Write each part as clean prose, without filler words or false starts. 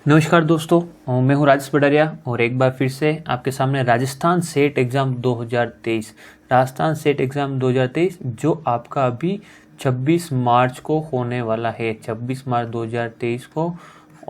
नमस्कार दोस्तों, मैं हूं राजेश पडारिया और एक बार फिर से आपके सामने राजस्थान सेट एग्ज़ाम 2023 जो आपका अभी 26 मार्च को होने वाला है। 26 मार्च 2023 को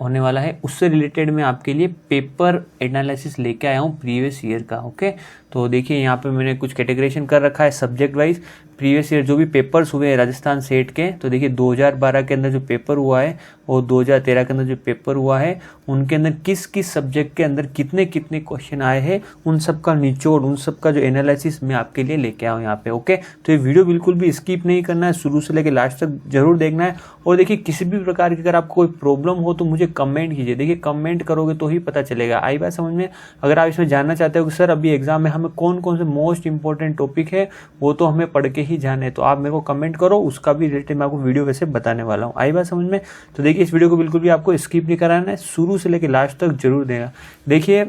होने वाला है, उससे रिलेटेड मैं आपके लिए पेपर एनालिसिस लेके आया हूँ प्रीवियस ईयर का। ओके, तो देखिए यहाँ पे मैंने कुछ कैटेगराइजेशन कर रखा है सब्जेक्ट वाइज। प्रीवियस ईयर जो भी पेपर्स हुए हैं राजस्थान सेट के, तो देखिए 2012 के अंदर जो पेपर हुआ है और 2013 के अंदर जो पेपर हुआ है, उनके अंदर किस किस सब्जेक्ट के अंदर कितने कितने क्वेश्चन आए हैं, उन सब का निचोड़, उन सब का जो एनालिसिस मैं आपके लिए लेके आया हूँ यहाँ पे। ओके, तो ये वीडियो बिल्कुल भी स्किप नहीं करना है, शुरू से लेकर लास्ट तक जरूर देखना है। और देखिए किसी भी प्रकार की अगर आपको कोई प्रॉब्लम हो तो मुझे कमेंट कीजिए। देखिए कमेंट करोगे तो ही पता चलेगा। आई बात समझ में? अगर आप इसमें जानना चाहते हो कि सर अभी एग्जाम में हमें कौन कौन से मोस्ट इंपॉर्टेंट टॉपिक है वो तो हमें पढ़ के ही जाने, तो आप मेरे को कमेंट करो, उसका भी रिलेटेड मैं आपको वीडियो वैसे बताने वाला हूँ। आई बात समझ में? तो देखिए इस वीडियो को बिल्कुल भी आपको स्किप नहीं कराना है, शुरू से लेकर लास्ट तक जरूर देगा। देखिए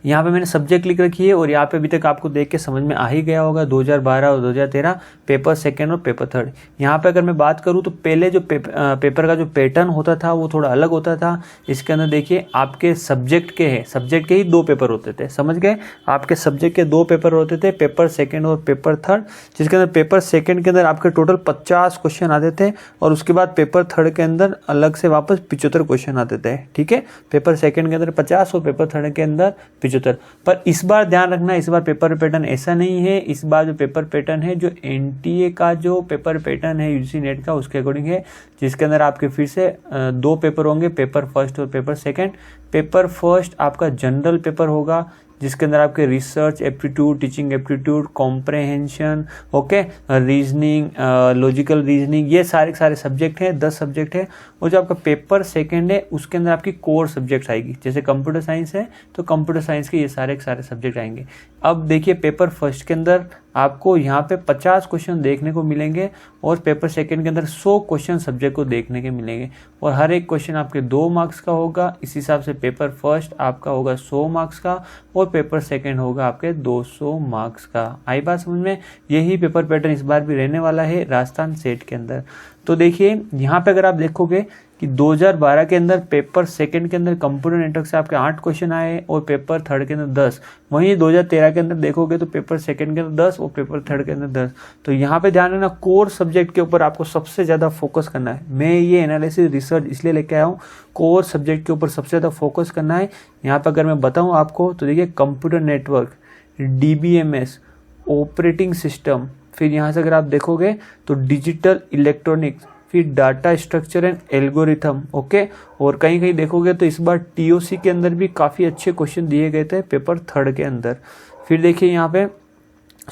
यहाँ पे मैंने सब्जेक्ट लिख रखी है और यहाँ पे अभी तक आपको देख के समझ में आ ही गया होगा 2012 और 2013 पेपर सेकेंड और पेपर थर्ड। यहाँ पे अगर मैं बात करूँ तो पहले जो पेपर का जो पैटर्न होता था वो थोड़ा अलग होता था। इसके अंदर देखिए आपके सब्जेक्ट के ही दो पेपर होते थे, समझ गए? आपके सब्जेक्ट के दो पेपर होते थे, पेपर सेकेंड और पेपर थर्ड, जिसके अंदर पेपर सेकेंड के अंदर आपके टोटल 50 क्वेश्चन आते थे और उसके बाद पेपर थर्ड के अंदर अलग से वापस 75 क्वेश्चन आते थे। ठीक है, पेपर सेकेंड के अंदर 50 और पेपर थर्ड के अंदर 75। पर इस बार ध्यान रखना, इस बार पेपर पैटर्न ऐसा नहीं है। इस बार जो पेपर पैटर्न है, जो एनटीए का जो पेपर पैटर्न है यूजीसी नेट का, उसके अकॉर्डिंग है, जिसके अंदर आपके फिर से दो पेपर होंगे, पेपर फर्स्ट और पेपर सेकंड। पेपर फर्स्ट आपका जनरल पेपर होगा, जिसके अंदर आपके research aptitude, teaching aptitude, comprehension, okay, reasoning, logical reasoning, ये सारे सब्जेक्ट हैं, 10 सब्जेक्ट है। और जो आपका पेपर सेकंड है उसके अंदर आपकी कोर सब्जेक्ट आएगी, जैसे कंप्यूटर साइंस है तो कंप्यूटर साइंस के ये सारे सब्जेक्ट आएंगे। अब देखिए पेपर फर्स्ट के अंदर आपको यहाँ पे 50 क्वेश्चन देखने को मिलेंगे और पेपर सेकंड के अंदर 100 क्वेश्चन सब्जेक्ट को देखने के मिलेंगे और हर एक क्वेश्चन आपके 2 मार्क्स का होगा। इस हिसाब से पेपर फर्स्ट आपका होगा 100 मार्क्स का और पेपर सेकंड होगा आपके 200 मार्क्स का। आई बात समझ में? यही पेपर पैटर्न इस बार भी रहने वाला है राजस्थान सेट के अंदर। तो देखिए यहाँ पे अगर आप देखोगे कि 2012 के अंदर पेपर सेकंड के अंदर कंप्यूटर नेटवर्क से आपके 8 क्वेश्चन आए और पेपर थर्ड के अंदर 10। वहीं 2013 के अंदर देखोगे तो पेपर सेकंड के अंदर 10 और पेपर थर्ड के अंदर 10। तो यहाँ पे ध्यान रखना, कोर सब्जेक्ट के ऊपर आपको सबसे ज़्यादा फोकस करना है। मैं ये एनालिसिस रिसर्च इसलिए लेके आया हूँ, कोर सब्जेक्ट के ऊपर सबसे ज़्यादा फोकस करना है। यहाँ पर अगर मैं बताऊँ आपको तो देखिए computer network, DBMS, operating system, फिर यहाँ से अगर आप देखोगे तो डिजिटल इलेक्ट्रॉनिक्स, फिर data structure and algorithm, okay. और कहीं कहीं देखोगे तो इस बार TOC के अंदर भी काफ़ी अच्छे क्वेश्चन दिए गए थे पेपर थर्ड के अंदर। फिर देखिए यहाँ पे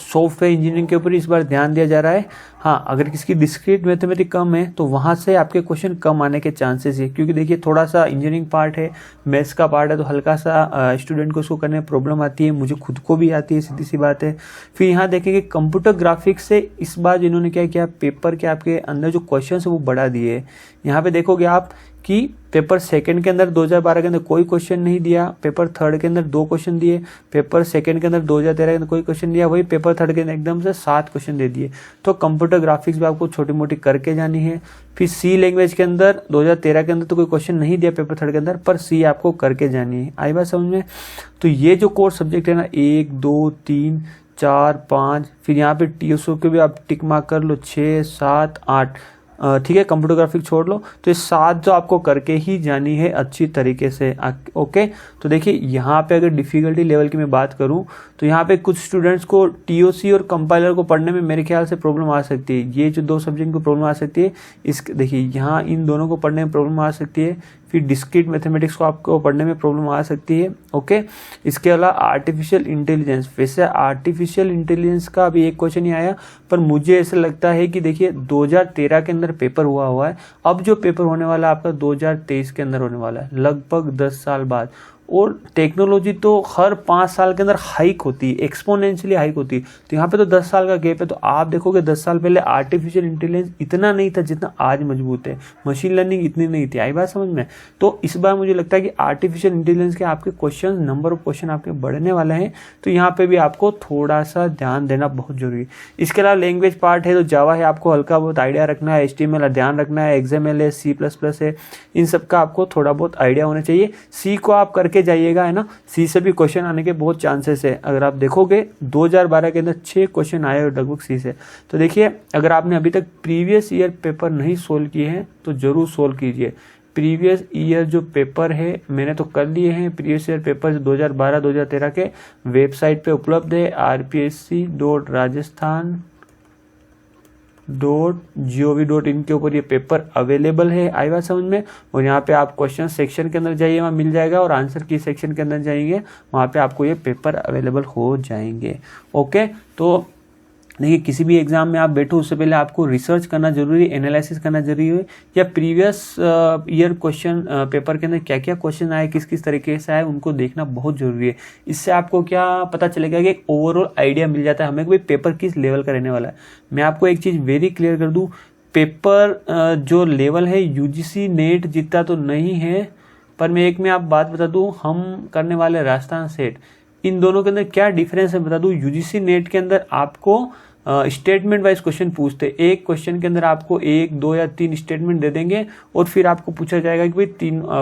सॉफ्टवेयर इंजीनियरिंग के ऊपर इस बार ध्यान दिया जा रहा है। हाँ, अगर किसकी डिस्क्रीट मैथमेटिक्स कम है तो वहाँ से आपके क्वेश्चन कम आने के चांसेस है, क्योंकि देखिए थोड़ा सा इंजीनियरिंग पार्ट है, मैथ्स का पार्ट है, तो हल्का सा स्टूडेंट को उसको करने में प्रॉब्लम आती है। मुझे खुद को भी आती है, सीधी सी बात है। फिर यहाँ देखेंगे कंप्यूटर ग्राफिक्स से इस बार इन्होंने क्या किया, पेपर के आपके अंदर जो क्वेश्चन है वो बढ़ा दिए। यहाँ पे देखोगे आप कि पेपर सेकंड के अंदर 2012 के अंदर कोई क्वेश्चन नहीं दिया, पेपर थर्ड के अंदर 2 क्वेश्चन दिए, पेपर सेकंड के अंदर 2013 के अंदर कोई क्वेश्चन दिया, वही पेपर थर्ड के अंदर एकदम से 7 क्वेश्चन दे दिए। तो कंप्यूटर ग्राफिक्स भी आपको छोटी मोटी करके जानी है। फिर C लैंग्वेज के अंदर 2013 के अंदर तो कोई क्वेश्चन नहीं दिया पेपर थर्ड के अंदर, पर C आपको करके जानी है। आई बात समझ में? तो ये जो कोर्स सब्जेक्ट है ना, 1 2 3 4 5, फिर यहाँ पे TSO के भी आप टिक मार्क कर लो, 6 7 8, ठीक है, कंप्यूटर ग्राफिक छोड़ लो। तो ये 7 जो आपको करके ही जानी है अच्छी तरीके से, ओके। तो देखिए यहाँ पे अगर डिफिकल्टी लेवल की मैं बात करूँ तो यहाँ पे कुछ स्टूडेंट्स को TOC और कंपाइलर को पढ़ने में मेरे ख्याल से प्रॉब्लम आ सकती है। ये जो 2 सब्जेक्ट को प्रॉब्लम आ सकती है, इस देखिए यहाँ इन दोनों को पढ़ने में प्रॉब्लम आ सकती है। फिर डिस्क्रीट मैथमेटिक्स को आपको पढ़ने में प्रॉब्लम आ सकती है, ओके। इसके अलावा आर्टिफिशियल इंटेलिजेंस, वैसे आर्टिफिशियल इंटेलिजेंस का अभी एक क्वेश्चन ही आया, पर मुझे ऐसा लगता है कि देखिए 2013 के अंदर पेपर हुआ है, अब जो पेपर होने वाला है आपका 2023 के अंदर होने वाला है, लगभग 10 साल बाद। और टेक्नोलॉजी तो हर 5 साल के अंदर हाइक होती है, एक्सपोनेंशियली हाइक होती है। तो यहाँ पे तो 10 साल का गैप है। तो आप देखोगे 10 साल पहले आर्टिफिशियल इंटेलिजेंस इतना नहीं था जितना आज मजबूत है, मशीन लर्निंग इतनी नहीं थी। आई बात समझ में? तो इस बार मुझे लगता है कि आर्टिफिशियल इंटेलिजेंस के आपके क्वेश्चन, नंबर ऑफ क्वेश्चन आपके बढ़ने वाले हैं। तो यहाँ पे भी आपको थोड़ा सा ध्यान देना बहुत जरूरी है। इसके अलावा लैंग्वेज पार्ट है तो जावा है, आपको हल्का बहुत आइडिया रखना है, HTML ध्यान रखना है, XML है, C++ है, इन सब का आपको थोड़ा बहुत आइडिया होना चाहिए। सी को आप करके जाइएगा, है ना। सी से भी क्वेश्चन आने के बहुत चांसेस है। अगर आप देखोगे 2012 के अंदर 6 क्वेश्चन आए और लगभग सी से। तो देखिए, अगर आपने अभी तक प्रीवियस ईयर पेपर नहीं सोल्व किए हैं तो जरूर सोल्व कीजिए। प्रीवियस ईयर जो पेपर है मैंने तो कर लिए हैं। प्रीवियस ईयर पेपर 2012-2013 के वेबसाइट पे उपलब्ध है, rpsc.rajasthan.gov.in के ऊपर ये पेपर अवेलेबल है। आई बात समझ में? और यहाँ पे आप क्वेश्चन सेक्शन के अंदर जाइए, वहाँ मिल जाएगा, और आंसर की सेक्शन के अंदर जाएंगे, वहाँ पे आपको ये पेपर अवेलेबल हो जाएंगे। ओके, तो देखिए, किसी भी एग्जाम में आप बैठो उससे पहले आपको रिसर्च करना जरूरी है, एनालिसिस करना जरूरी है, या प्रीवियस ईयर क्वेश्चन पेपर के अंदर क्या क्या क्वेश्चन आए, किस किस तरीके से आए, उनको देखना बहुत जरूरी है। इससे आपको क्या पता चलेगा कि एक ओवरऑल आइडिया मिल जाता है हमें कि भाई पेपर किस लेवल का रहने वाला है। मैं आपको एक चीज़ वेरी क्लियर कर दूँ, पेपर जो लेवल है UGC नेट जितना तो नहीं है, पर मैं एक में आप बात बता दूँ, हम करने वाले राजस्थान सेट, इन दोनों के अंदर क्या डिफरेंस है बता दूँ। UGC नेट के अंदर आपको स्टेटमेंट वाइज क्वेश्चन पूछते, एक क्वेश्चन के अंदर आपको 1, 2 या 3 स्टेटमेंट दे देंगे, और फिर आपको पूछा जाएगा कि भाई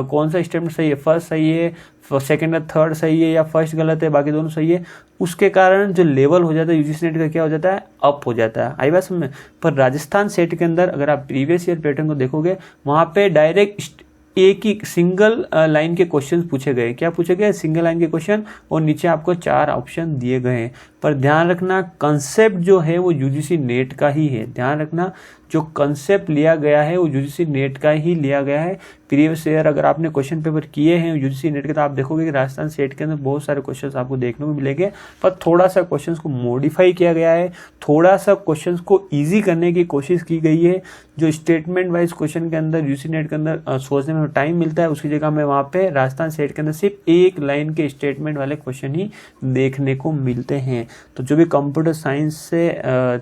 कौन सा स्टेटमेंट सही है, फर्स्ट सही है, सेकंड या थर्ड सही है, या फर्स्ट गलत है, बाकी दोनों सही है। उसके कारण जो लेवल हो जाता है UGC नेट का क्या हो जाता है, अप हो जाता है। आई बात समझ में? पर राजस्थान सेट के अंदर अगर आप प्रीवियस ईयर पैटर्न को देखोगे, वहां पे डायरेक्ट एक ही सिंगल लाइन के क्वेश्चन पूछे गए। क्या पूछे गए? सिंगल लाइन के क्वेश्चन, और नीचे आपको 4 ऑप्शन दिए गए हैं। पर ध्यान रखना, कंसेप्ट जो है वो UGC नेट का ही है। ध्यान रखना, जो कंसेप्ट लिया गया है वो UGC नेट का ही लिया गया है। प्रीवियस ईयर अगर आपने क्वेश्चन पेपर किए हैं UGC नेट के, तो आप देखोगे कि राजस्थान सेट के अंदर बहुत सारे क्वेश्चंस आपको देखने को मिलेंगे, पर थोड़ा सा क्वेश्चंस को मॉडिफाई किया गया है, थोड़ा सा क्वेश्चंस को इजी करने की कोशिश की गई है। जो स्टेटमेंट वाइज क्वेश्चन के अंदर UGC नेट के अंदर सोचने में टाइम मिलता है, उसकी जगह में वहाँ पे राजस्थान सेट के अंदर सिर्फ एक लाइन के स्टेटमेंट वाले क्वेश्चन ही देखने को मिलते हैं। तो जो भी कंप्यूटर साइंस से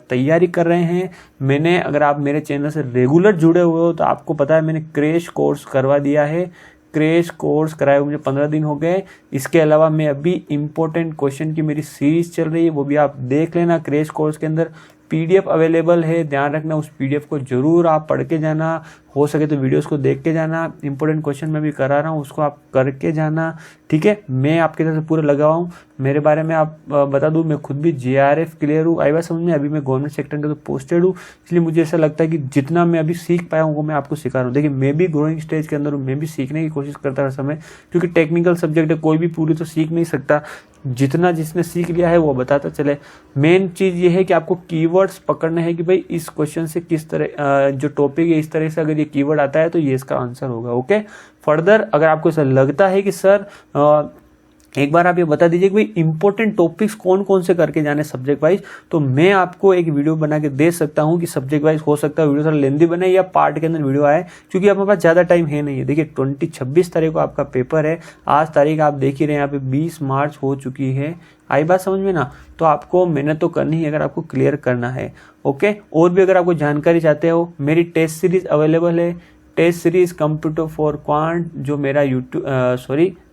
तैयारी कर रहे हैं, मैंने, अगर आप मेरे चैनल से रेगुलर जुड़े हुए हो तो आपको पता है मैंने क्रैश कोर्स करवा दिया है। क्रैश कोर्स कराए हुए मुझे 15 दिन हो गए। इसके अलावा मैं अभी इंपॉर्टेंट क्वेश्चन की मेरी सीरीज चल रही है, वो भी आप देख लेना। क्रैश कोर्स के अंदर PDF अवेलेबल है, ध्यान रखना उस PDF को जरूर आप पढ़ के जाना, हो सके तो वीडियोस को देख के जाना। इंपॉर्टेंट क्वेश्चन मैं भी करा रहा हूँ, उसको आप करके जाना, ठीक है। मैं आपके तरफ से पूरा लगा हुआ हूँ। मेरे बारे में आप बता दूँ, मैं खुद भी JRF क्लियर हूँ। आई बात समझ में? अभी मैं गवर्नमेंट सेक्टर के तो पोस्टेड हूँ, इसलिए मुझे ऐसा लगता है कि जितना मैं अभी सीख पाया हूँ वो मैं आपको सिखा रहा हूँ। देखिए, मैं भी ग्रोइंग स्टेज के अंदर हूँ, मैं भी सीखने की कोशिश करता हर समय, क्योंकि टेक्निकल सब्जेक्ट है, कोई भी पूरी तो सीख नहीं सकता। जितना जिसने सीख लिया है वो बताता चले। मेन चीज़ ये है कि आपको कीवर्ड्स पकड़ना है कि भाई इस क्वेश्चन से किस तरह, जो टॉपिक है इस तरह से अगर ये कीवर्ड आता है तो ये इसका आंसर होगा। ओके, फर्दर अगर आपको ऐसा लगता है कि सर एक बार आप ये बता दीजिए कि भाई इंपॉर्टेंट टॉपिक्स कौन कौन से करके जाने सब्जेक्ट वाइज, तो मैं आपको एक वीडियो बना के दे सकता हूं कि सब्जेक्ट वाइज हो सकता है वीडियो थोड़ा लेंदी बने या पार्ट के अंदर वीडियो आए, क्योंकि अपने पास ज़्यादा टाइम है नहीं है। देखिए 26 तारीख को आपका पेपर है, आज तारीख आप देख ही रहे हैं यहाँ पे 20 मार्च हो चुकी है। आई बात समझ में ना? तो आपको मेहनत तो करनी है अगर आपको क्लियर करना है। ओके, और भी अगर आपको जानकारी चाहते हो, मेरी टेस्ट सीरीज अवेलेबल है। Test series computer for quant जो मेरा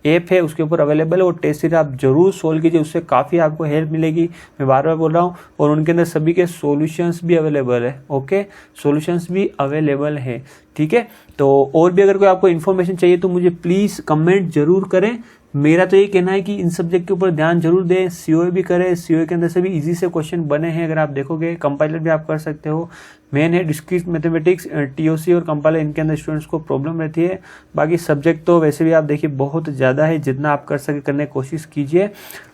ऐप है उसके ऊपर अवेलेबल है। वो टेस्ट सीरीज आप जरूर सोल्व कीजिए, उससे काफ़ी आपको हेल्प मिलेगी। मैं बार बार बोल रहा हूँ, और उनके अंदर सभी के सॉल्यूशंस भी अवेलेबल है। ओके, सॉल्यूशंस भी अवेलेबल है, ठीक है। तो और भी अगर कोई आपको इन्फॉर्मेशन चाहिए तो मुझे प्लीज़ कमेंट जरूर करें। मेरा तो ये कहना है कि इन सब्जेक्ट के ऊपर ध्यान जरूर दें, COA भी करें। COA के अंदर से भी इजी से क्वेश्चन बने हैं, अगर आप देखोगे। कंपाइलर भी आप कर सकते हो। मेन है डिस्क्रीट मैथमेटिक्स, TOC और कंपाइलर, इनके अंदर स्टूडेंट्स को प्रॉब्लम रहती है। बाकी सब्जेक्ट तो वैसे भी आप देखिए बहुत ज़्यादा है, जितना आप कर सके करने की कोशिश कीजिए।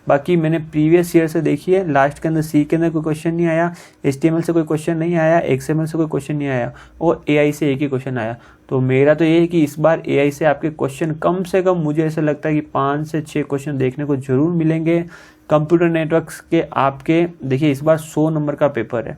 बाकी मैंने प्रीवियस ईयर से देखिए, लास्ट के अंदर C के अंदर कोई क्वेश्चन नहीं आया, HTML से कोई क्वेश्चन नहीं आया, XML से कोई क्वेश्चन नहीं आया, और AI से एक ही क्वेश्चन आया। तो मेरा तो ये है कि इस बार AI से आपके क्वेश्चन कम से कम, मुझे ऐसा लगता है कि 5 से 6 क्वेश्चन देखने को जरूर मिलेंगे। कंप्यूटर नेटवर्क्स के आपके देखिए इस बार 100 नंबर का पेपर है,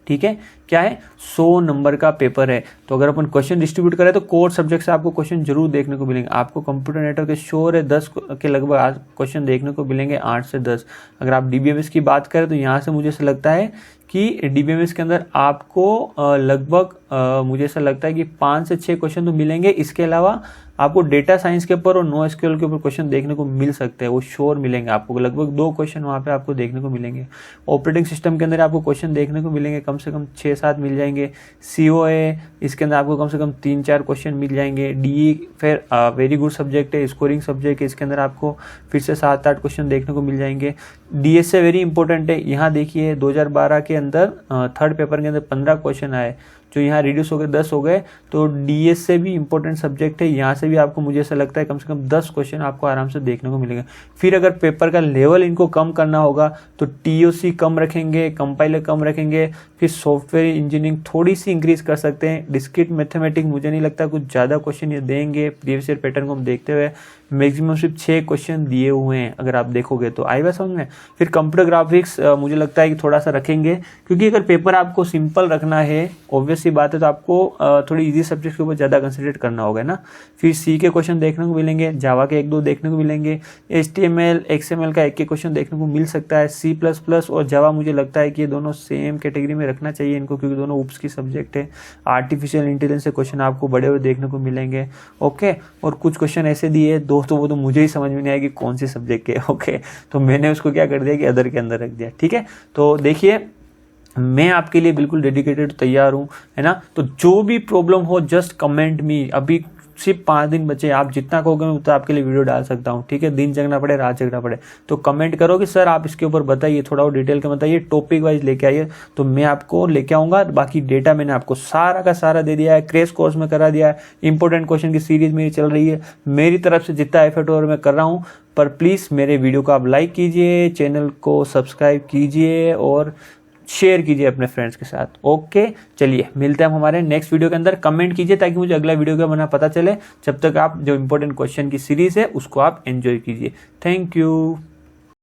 ठीक है। क्या है 100 नंबर का पेपर है। तो अगर अपन क्वेश्चन डिस्ट्रीब्यूट करें तो कोर सब्जेक्ट से आपको क्वेश्चन जरूर देखने को मिलेंगे। आपको कंप्यूटर नेटवर्क के श्योर है 10 के लगभग आज क्वेश्चन देखने को मिलेंगे, 8 से 10। अगर आप डीबीएमएस की बात करें तो यहाँ से मुझे ऐसा लगता है कि डीबीएमएस के अंदर आपको लगभग मुझे ऐसा लगता है कि 5 से 6 क्वेश्चन तो मिलेंगे। इसके अलावा आपको डेटा साइंस के ऊपर और नो एसक्यूएल के ऊपर क्वेश्चन देखने को मिल सकते हैं, वो श्योर मिलेंगे आपको। लगभग 2 क्वेश्चन वहाँ पे आपको देखने को मिलेंगे। ऑपरेटिंग सिस्टम के अंदर आपको क्वेश्चन देखने को मिलेंगे, कम से कम 6-7 मिल जाएंगे। सीओए इसके अंदर आपको कम से कम 3-4 क्वेश्चन मिल जाएंगे। डी फिर वेरी गुड सब्जेक्ट है, स्कोरिंग सब्जेक्ट है, इसके अंदर आपको फिर से 7-8 क्वेश्चन देखने को मिल जाएंगे। डीएसए वेरी इंपॉर्टेंट है। यहाँ देखिए 2012 के अंदर थर्ड पेपर के अंदर 15 क्वेश्चन आए, जो यहाँ रिड्यूस हो गए 10 हो गए। तो डीएस से भी इंपॉर्टेंट सब्जेक्ट है, यहाँ से भी आपको मुझे ऐसा लगता है कम से कम 10 क्वेश्चन आपको आराम से देखने को मिलेंगे। फिर अगर पेपर का लेवल इनको कम करना होगा तो टीओसी कम रखेंगे, कंपाइलर कम रखेंगे, फिर सॉफ्टवेयर इंजीनियरिंग थोड़ी सी इंक्रीज कर सकते हैं। डिस्क्रीट मैथमेटिक्स मुझे नहीं लगता कुछ ज़्यादा क्वेश्चन ये देंगे। प्रीवियस ईयर पैटर्न को हम देखते हुए मैक्सिमम सिर्फ 6 क्वेश्चन दिए हुए हैं अगर आप देखोगे तो। आई बात समझ में। फिर कंप्यूटर ग्राफिक्स मुझे लगता है कि थोड़ा सा रखेंगे, क्योंकि अगर पेपर आपको सिंपल रखना है ऑब्वियस सी बात है तो आपको थोड़ी इजी सब्जेक्ट के ऊपर ज़्यादा कंसंट्रेट करना होगा ना। फिर सी के क्वेश्चन देखने को मिलेंगे, जावा के 1-2 देखने को मिलेंगे, HTML XML का 1 क्वेश्चन देखने को मिल सकता है। C++ और जावा मुझे लगता है कि ये दोनों सेम कैटेगरी में रखना चाहिए इनको, क्योंकि दोनों UPS की सब्जेक्ट है। आर्टिफिशियल इंटेलिजेंस से क्वेश्चन आपको बड़े हुए देखने को मिलेंगे। ओके, और कुछ क्वेश्चन ऐसे दिए दोस्तों वो तो मुझे ही समझ में नहीं आया कि कौन सी सब्जेक्ट के। ओके, तो मैंने उसको क्या कर दिया कि अदर के अंदर रख दिया। ठीक है, तो देखिए मैं आपके लिए बिल्कुल डेडिकेटेड तैयार हूँ, है ना। तो जो भी प्रॉब्लम हो जस्ट कमेंट मी। अभी सिर्फ 5 दिन बचे, आप जितना कहोगे मैं उतना आपके लिए वीडियो डाल सकता हूँ। ठीक है, दिन जगना पड़े रात जगना पड़े तो कमेंट करो कि सर आप इसके ऊपर बताइए, थोड़ा और डिटेल के बताइए, टॉपिक वाइज लेके आइए, तो मैं आपको लेके आऊँगा। बाकी डेटा मैंने आपको सारा का सारा दे दिया है, क्रैश कोर्स में करा दिया है, इंपॉर्टेंट क्वेश्चन की सीरीज मेरी चल रही है। मेरी तरफ से जितना एफर्ट और मैं कर रहा हूँ, पर प्लीज़ मेरे वीडियो को आप लाइक कीजिए, चैनल को सब्सक्राइब कीजिए और शेयर कीजिए अपने फ्रेंड्स के साथ। ओके, चलिए मिलते हैं हम हमारे नेक्स्ट वीडियो के अंदर। कमेंट कीजिए ताकि मुझे अगला वीडियो का बना पता चले। जब तक आप जो इंपॉर्टेंट क्वेश्चन की सीरीज है उसको आप एंजॉय कीजिए। Thank you.